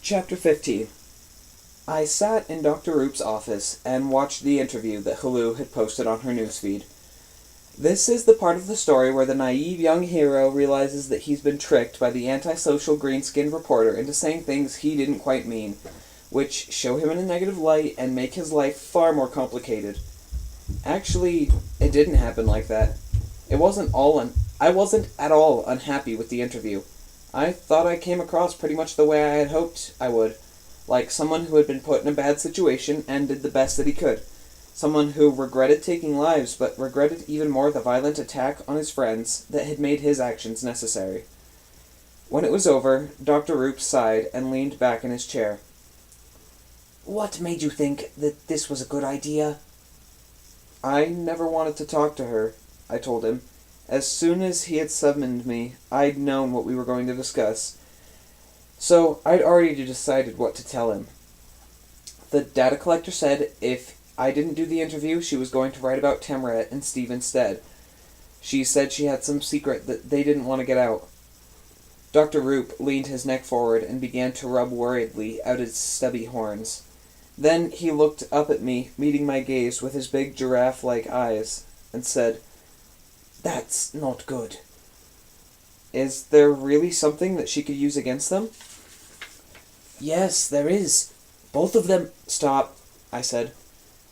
Chapter 15. I sat in Dr. Roop's office and watched the interview that Halou had posted on her newsfeed. This is the part of the story where the naive young hero realizes that he's been tricked by the antisocial green-skinned reporter into saying things he didn't quite mean, which show him in a negative light and make his life far more complicated. Actually, it didn't happen like that. I wasn't at all unhappy with the interview. I thought I came across pretty much the way I had hoped I would, like someone who had been put in a bad situation and did the best that he could. Someone who regretted taking lives, but regretted even more the violent attack on his friends that had made his actions necessary. When it was over, Dr. Roop sighed and leaned back in his chair. "What made you think that this was a good idea?" I never wanted to talk to her, I told him. As soon as he had summoned me, I'd known what we were going to discuss. So I'd already decided what to tell him. The data collector said if I didn't do the interview, she was going to write about Tamra and Steve instead. She said she had some secret that they didn't want to get out. Dr. Roop leaned his neck forward and began to rub worriedly out his stubby horns. Then he looked up at me, meeting my gaze with his big giraffe-like eyes, and said, "That's not good." "Is there really something that she could use against them?" "Yes, there is. Both of them—" "Stop," I said.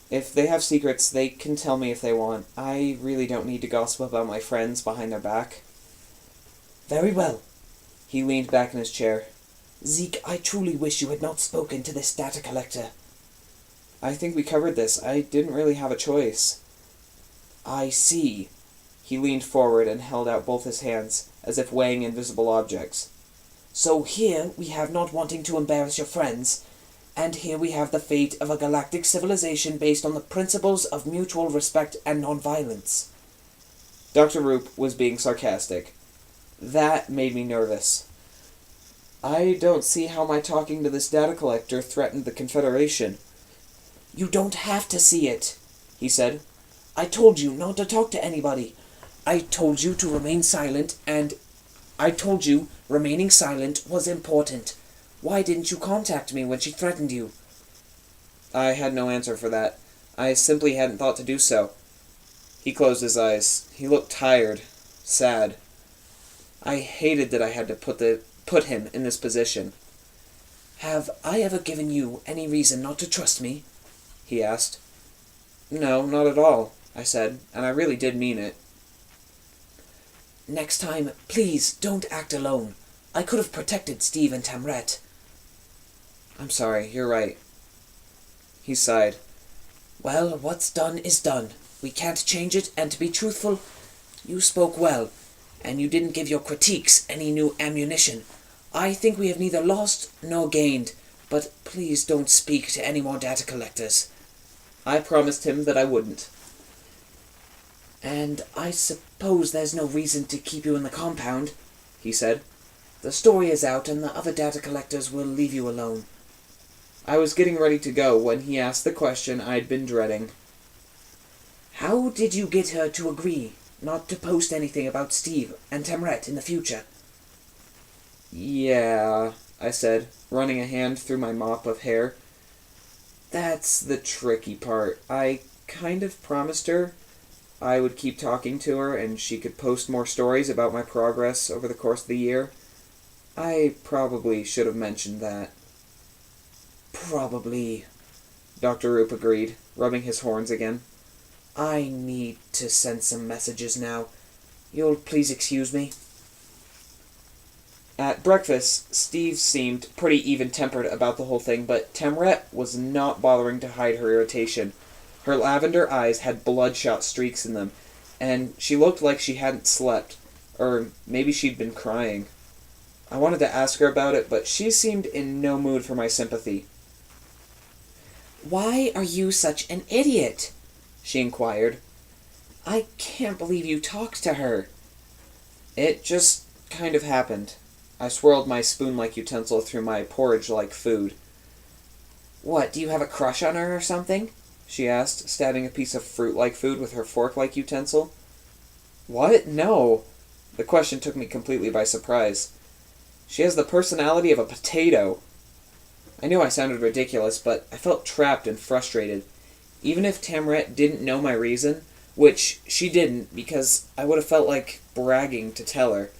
"If they have secrets, they can tell me if they want. I really don't need to gossip about my friends behind their back." "Very well." He leaned back in his chair. "Zeke, I truly wish you had not spoken to this data collector." "I think we covered this. I didn't really have a choice." "I see." He leaned forward and held out both his hands, as if weighing invisible objects. "So here we have not wanting to embarrass your friends, and here we have the fate of a galactic civilization based on the principles of mutual respect and nonviolence." Dr. Roop was being sarcastic. That made me nervous. "I don't see how my talking to this data collector threatened the Confederation." "You don't have to see it," he said. "I told you not to talk to anybody. I told you to remain silent, and I told you remaining silent was important. Why didn't you contact me when she threatened you?" I had no answer for that. I simply hadn't thought to do so. He closed his eyes. He looked tired, sad. I hated that I had to put him in this position. "Have I ever given you any reason not to trust me?" he asked. "No, not at all," I said, and I really did mean it. "Next time, please don't act alone. I could have protected Steve and Tamra." "I'm sorry, you're right." He sighed. "Well, what's done is done. We can't change it, and to be truthful, you spoke well, and you didn't give your critiques any new ammunition. I think we have neither lost nor gained, but please don't speak to any more data collectors." I promised him that I wouldn't. "And I suppose there's no reason to keep you in the compound," he said. "The story is out, and the other data collectors will leave you alone." I was getting ready to go when he asked the question I'd been dreading. "How did you get her to agree not to post anything about Steve and Tamra in the future?" "Yeah," I said, running a hand through my mop of hair. "That's the tricky part. I kind of promised her I would keep talking to her and she could post more stories about my progress over the course of the year. I probably should have mentioned that." "Probably," Dr. Roop agreed, rubbing his horns again. "I need to send some messages now. You'll please excuse me?" At breakfast, Steve seemed pretty even-tempered about the whole thing, but Tamra was not bothering to hide her irritation. Her lavender eyes had bloodshot streaks in them, and she looked like she hadn't slept, or maybe she'd been crying. I wanted to ask her about it, but she seemed in no mood for my sympathy. "Why are you such an idiot?" she inquired. "I can't believe you talked to her." It just kind of happened. I swirled my spoon-like utensil through my porridge-like food. "What, do you have a crush on her or something?" she asked, stabbing a piece of fruit-like food with her fork-like utensil. "What? No." The question took me completely by surprise. "She has the personality of a potato." I knew I sounded ridiculous, but I felt trapped and frustrated. Even if Tamra didn't know my reason, which she didn't because I would have felt like bragging to tell her,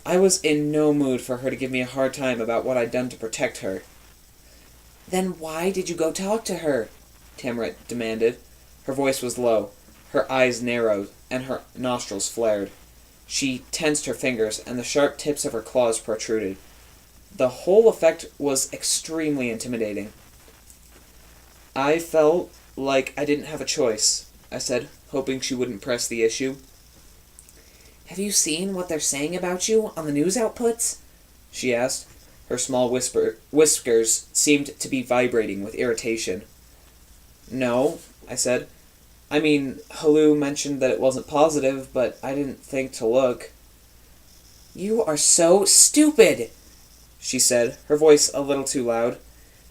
I was in no mood for her to give me a hard time about what I'd done to protect her. Then why did you go talk to her? Tamra demanded. Her voice was low, her eyes narrowed, and her nostrils flared. She tensed her fingers, and the sharp tips of her claws protruded. The whole effect was extremely intimidating. I felt like I didn't have a choice, I said, hoping she wouldn't press the issue. Have you seen what they're saying about you on the news outputs? She asked. Her small whiskers seemed to be vibrating with irritation. No, I said. I mean, Halu mentioned that it wasn't positive, but I didn't think to look. You are so stupid, she said, her voice a little too loud.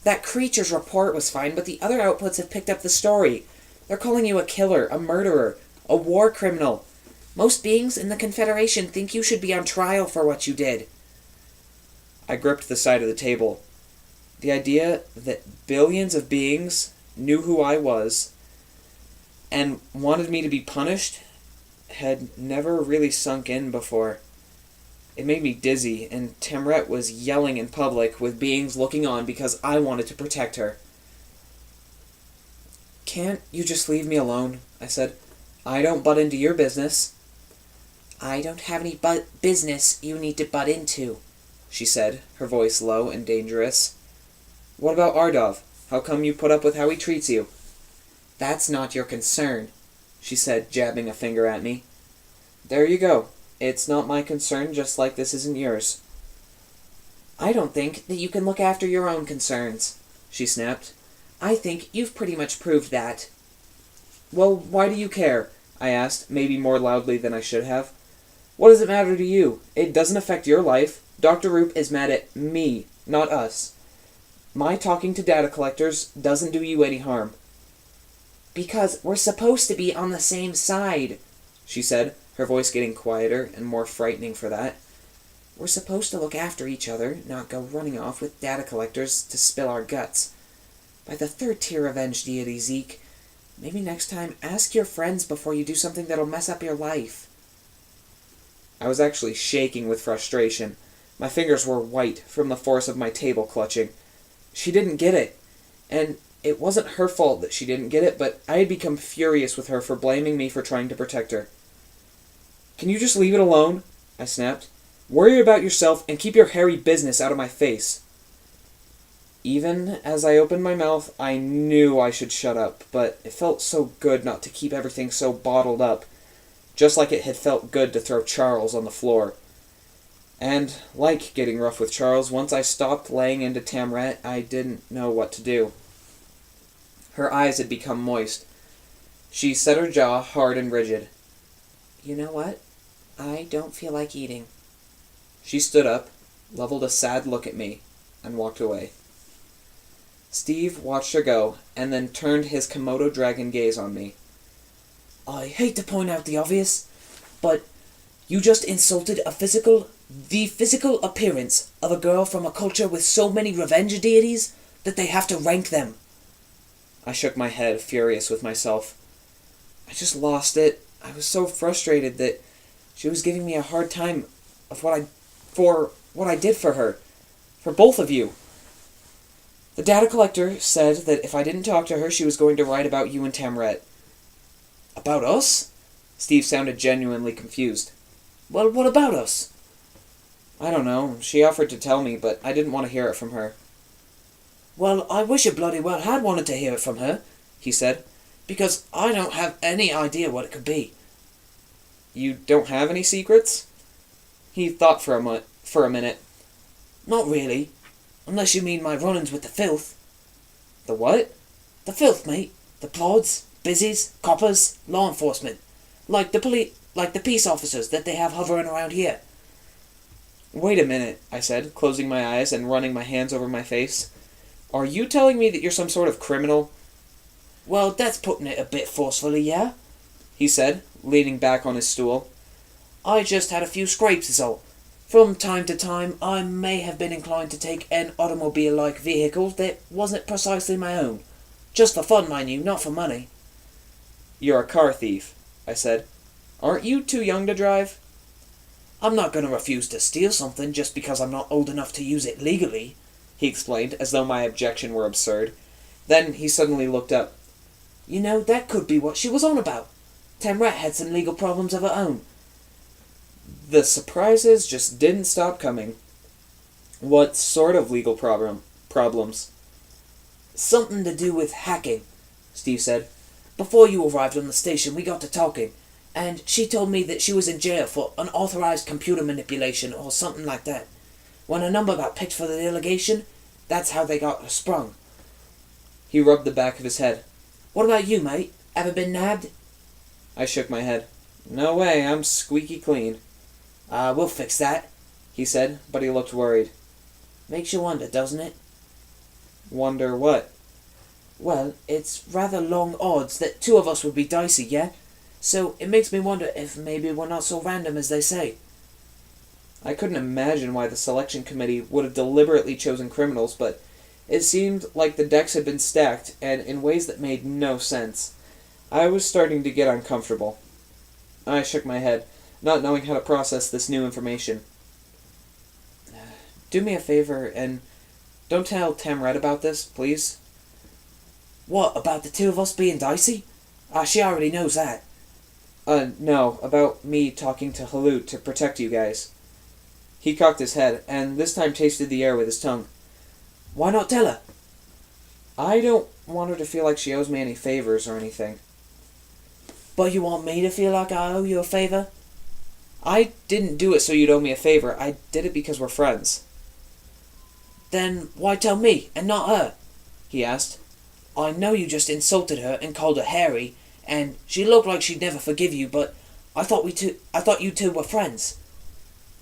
That creature's report was fine, but the other outputs have picked up the story. They're calling you a killer, a murderer, a war criminal. Most beings in the Confederation think you should be on trial for what you did. I gripped the side of the table. The idea that billions of beings knew who I was and wanted me to be punished had never really sunk in before. It made me dizzy, and Tamra was yelling in public with beings looking on because I wanted to protect her. Can't you just leave me alone? I said. I don't butt into your business. I don't have any business you need to butt into, she said, her voice low and dangerous. What about Ardov? How come you put up with how he treats you? That's not your concern, she said, jabbing a finger at me. There you go. It's not my concern, just like this isn't yours. I don't think that you can look after your own concerns, she snapped. I think you've pretty much proved that. Well, why do you care? I asked, maybe more loudly than I should have. What does it matter to you? It doesn't affect your life. Dr. Roop is mad at me, not us. My talking to data collectors doesn't do you any harm. Because we're supposed to be on the same side, she said, her voice getting quieter and more frightening for that. We're supposed to look after each other, not go running off with data collectors to spill our guts. By the third-tier revenge deity, Zeke, maybe next time ask your friends before you do something that'll mess up your life. I was actually shaking with frustration. My fingers were white from the force of my table clutching. She didn't get it. And it wasn't her fault that she didn't get it, but I had become furious with her for blaming me for trying to protect her. Can you just leave it alone? I snapped. Worry about yourself and keep your hairy business out of my face. Even as I opened my mouth, I knew I should shut up, but it felt so good not to keep everything so bottled up, just like it had felt good to throw Charles on the floor. And, like getting rough with Charles, once I stopped laying into Tamra, I didn't know what to do. Her eyes had become moist. She set her jaw hard and rigid. You know what? I don't feel like eating. She stood up, leveled a sad look at me, and walked away. Steve watched her go, and then turned his Komodo dragon gaze on me. I hate to point out the obvious, but you just insulted the physical appearance of a girl from a culture with so many revenge deities that they have to rank them. I shook my head, furious with myself. I just lost it. I was so frustrated that she was giving me a hard time for what I did for her. For both of you. The data collector said that if I didn't talk to her, she was going to write about you and Tamret. About us? Steve sounded genuinely confused. Well, what about us? I don't know. She offered to tell me, but I didn't want to hear it from her. Well, I wish you bloody well had wanted to hear it from her, he said, because I don't have any idea what it could be. You don't have any secrets? He thought for a minute. Not really. Unless you mean my run-ins with the filth. The what? The filth, mate. The plods, busies, coppers, law enforcement. Like the peace officers that they have hovering around here. Wait a minute, I said, closing my eyes and running my hands over my face. Are you telling me that you're some sort of criminal? Well, that's putting it a bit forcefully, yeah? He said, leaning back on his stool. I just had a few scrapes is all. From time to time, I may have been inclined to take an automobile-like vehicle that wasn't precisely my own. Just for fun, mind you, not for money. You're a car thief, I said. Aren't you too young to drive? I'm not going to refuse to steal something just because I'm not old enough to use it legally, he explained, as though my objection were absurd. Then he suddenly looked up. You know, that could be what she was on about. Tamra had some legal problems of her own. The surprises just didn't stop coming. What sort of legal problems? Something to do with hacking, Steve said. Before you arrived on the station, we got to talking, and she told me that she was in jail for unauthorized computer manipulation or something like that. When a number got picked for the delegation, that's how they got her sprung. He rubbed the back of his head. What about you, mate? Ever been nabbed? I shook my head. No way, I'm squeaky clean. We'll fix that, he said, but he looked worried. Makes you wonder, doesn't it? Wonder what? Well, it's rather long odds that two of us would be dicey, yeah? So it makes me wonder if maybe we're not so random as they say. I couldn't imagine why the selection committee would have deliberately chosen criminals, but it seemed like the decks had been stacked, and in ways that made no sense. I was starting to get uncomfortable. I shook my head, not knowing how to process this new information. Do me a favor, and don't tell Tamra about this, please. What, about the two of us being dicey? She already knows that. No, about me talking to Halut to protect you guys. He cocked his head, and this time tasted the air with his tongue. Why not tell her? I don't want her to feel like she owes me any favors or anything. But you want me to feel like I owe you a favor? I didn't do it so you'd owe me a favor. I did it because we're friends. Then why tell me, and not her? He asked. I know you just insulted her and called her Harry, and she looked like she'd never forgive you, but I thought you two were friends.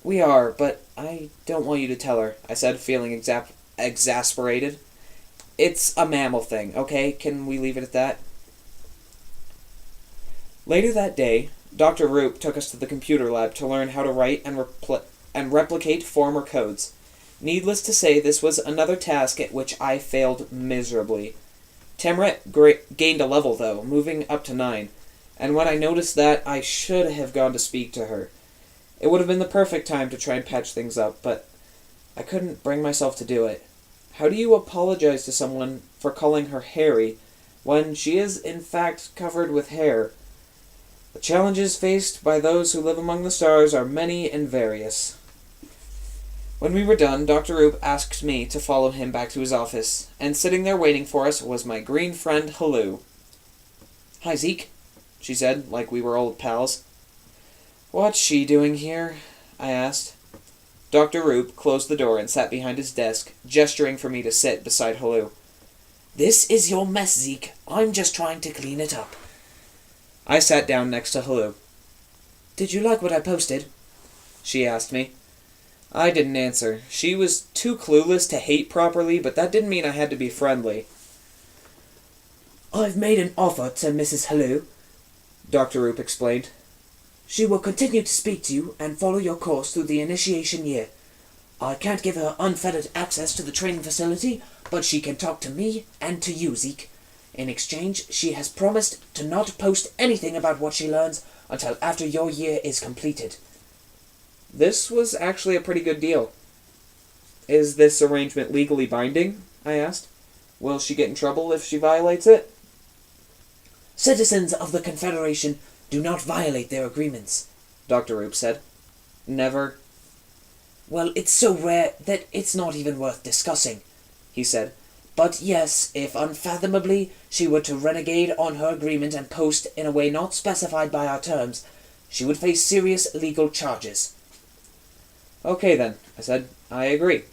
We are, but I don't want you to tell her, I said, feeling exasperated. It's a mammal thing, okay? Can we leave it at that? Later that day, Dr. Roop took us to the computer lab to learn how to write and replicate former codes. Needless to say, this was another task at which I failed miserably. Tamra gained a level, though, moving up to 9, and when I noticed that, I should have gone to speak to her. It would have been the perfect time to try and patch things up, but I couldn't bring myself to do it. How do you apologize to someone for calling her Harry when she is, in fact, covered with hair? The challenges faced by those who live among the stars are many and various. When we were done, Dr. Roop asked me to follow him back to his office, and sitting there waiting for us was my green friend, Halu. Hi, Zeke, she said, like we were old pals. What's she doing here? I asked. Dr. Roop closed the door and sat behind his desk, gesturing for me to sit beside Halu. This is your mess, Zeke. I'm just trying to clean it up. I sat down next to Halu. Did you like what I posted? She asked me. I didn't answer. She was too clueless to hate properly, but that didn't mean I had to be friendly. I've made an offer to Mrs. Halu, Dr. Roop explained. She will continue to speak to you and follow your course through the initiation year. I can't give her unfettered access to the training facility, but she can talk to me and to you, Zeke. In exchange, she has promised to not post anything about what she learns until after your year is completed. This was actually a pretty good deal. Is this arrangement legally binding? I asked. Will she get in trouble if she violates it? Citizens of the Confederation do not violate their agreements, Dr. Roop said. Never? Well, it's so rare that it's not even worth discussing, he said. But yes, if unfathomably she were to renegade on her agreement and post in a way not specified by our terms, she would face serious legal charges. Okay then, I said. I agree.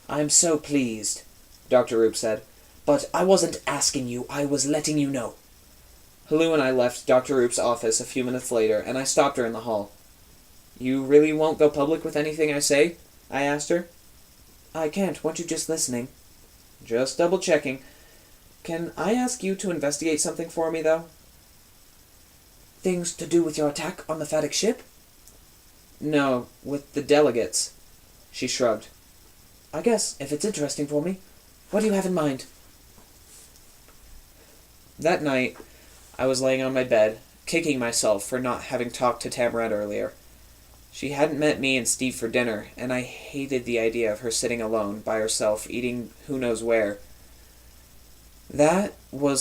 I'm so pleased, Dr. Roop said. But I wasn't asking you, I was letting you know. Halu and I left Dr. Roop's office a few minutes later, and I stopped her in the hall. You really won't go public with anything I say? I asked her. I can't. Weren't you just listening? Just double-checking. Can I ask you to investigate something for me, though? Things to do with your attack on the Phatic ship? No, with the delegates. She shrugged. I guess, if it's interesting for me. What do you have in mind? That night, I was laying on my bed, kicking myself for not having talked to Tamra earlier. She hadn't met me and Steve for dinner, and I hated the idea of her sitting alone, by herself, eating who knows where. That is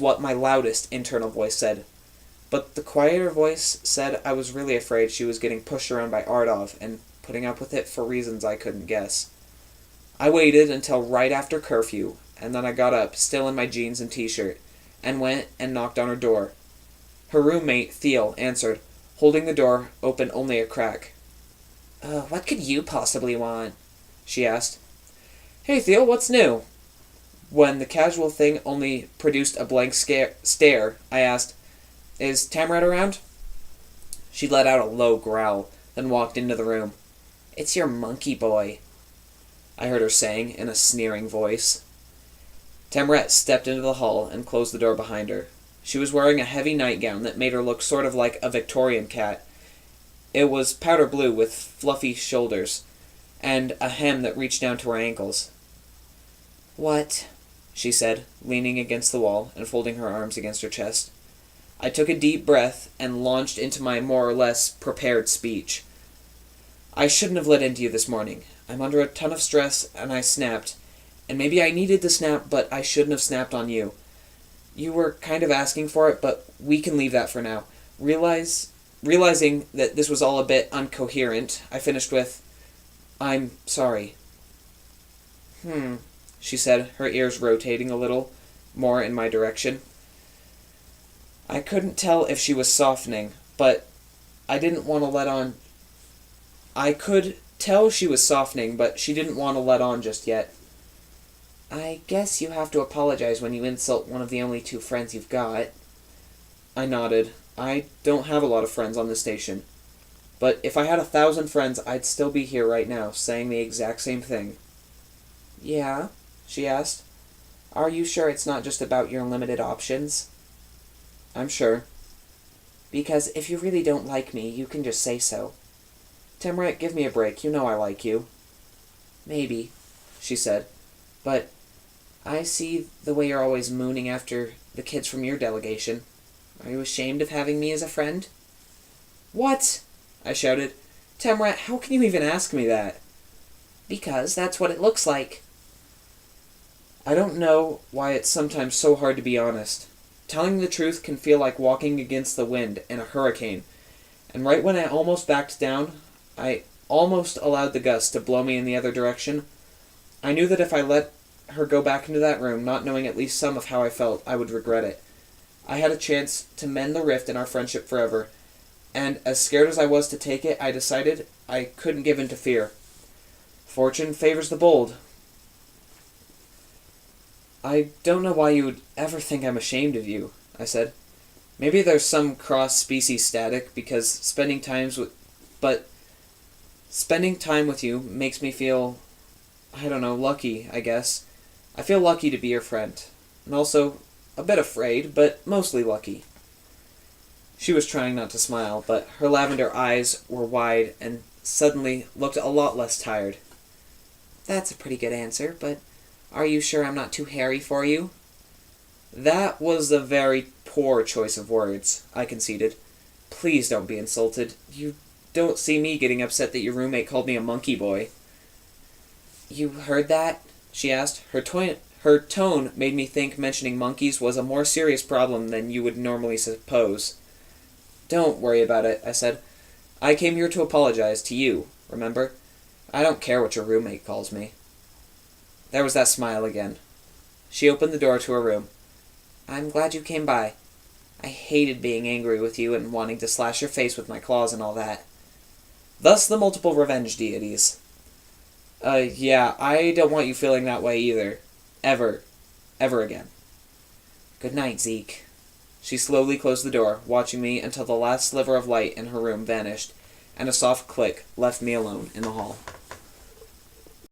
what my loudest internal voice said. But the quieter voice said I was really afraid she was getting pushed around by Ardov and putting up with it for reasons I couldn't guess. I waited until right after curfew, and then I got up, still in my jeans and t-shirt, and went and knocked on her door. Her roommate, Theo, answered, holding the door open only a crack. What could you possibly want? She asked. Hey, Theo, what's new? When the casual thing only produced a blank stare, I asked, Is Tamra around? She let out a low growl, then walked into the room. It's your monkey boy, I heard her saying in a sneering voice. Tamra stepped into the hall and closed the door behind her. She was wearing a heavy nightgown that made her look sort of like a Victorian cat. It was powder blue with fluffy shoulders, and a hem that reached down to her ankles. What? She said, leaning against the wall and folding her arms against her chest. I took a deep breath and launched into my more or less prepared speech. I shouldn't have let into you this morning. I'm under a ton of stress, and I snapped. And maybe I needed the snap, but I shouldn't have snapped on you. You were kind of asking for it, but we can leave that for now. Realizing that this was all a bit incoherent, I finished with, I'm sorry. She said, her ears rotating a little more in my direction. I couldn't tell if she was softening, but I didn't want to let on. I could tell she was softening, but she didn't want to let on just yet. I guess you have to apologize when you insult one of the only 2 friends you've got. I nodded. I don't have a lot of friends on this station. But if I had 1,000 friends, I'd still be here right now, saying the exact same thing. Yeah? She asked. Are you sure it's not just about your limited options? I'm sure. Because if you really don't like me, you can just say so. Tamra, give me a break. You know I like you. Maybe, she said. But I see the way you're always mooning after the kids from your delegation. Are you ashamed of having me as a friend? What? I shouted. Tamra, how can you even ask me that? Because that's what it looks like. I don't know why it's sometimes so hard to be honest. Telling the truth can feel like walking against the wind in a hurricane. And right when I almost backed down, I almost allowed the gust to blow me in the other direction. I knew that if I let her go back into that room, not knowing at least some of how I felt, I would regret it. I had a chance to mend the rift in our friendship forever, and as scared as I was to take it, I decided I couldn't give in to fear. Fortune favors the bold. I don't know why you would ever think I'm ashamed of you, I said. Maybe there's some cross-species static, because spending time with you makes me feel, I don't know, lucky, I guess. I feel lucky to be your friend. And also, a bit afraid, but mostly lucky. She was trying not to smile, but her lavender eyes were wide and suddenly looked a lot less tired. That's a pretty good answer, but are you sure I'm not too hairy for you? That was a very poor choice of words, I conceded. Please don't be insulted. You don't see me getting upset that your roommate called me a monkey boy. You heard that? She asked. Her tone made me think mentioning monkeys was a more serious problem than you would normally suppose. Don't worry about it, I said. I came here to apologize to you, remember? I don't care what your roommate calls me. There was that smile again. She opened the door to her room. I'm glad you came by. I hated being angry with you and wanting to slash your face with my claws and all that. Thus the multiple revenge deities. Yeah, I don't want you feeling that way either. Ever. Ever again. Good night, Zeke. She slowly closed the door, watching me until the last sliver of light in her room vanished, and a soft click left me alone in the hall.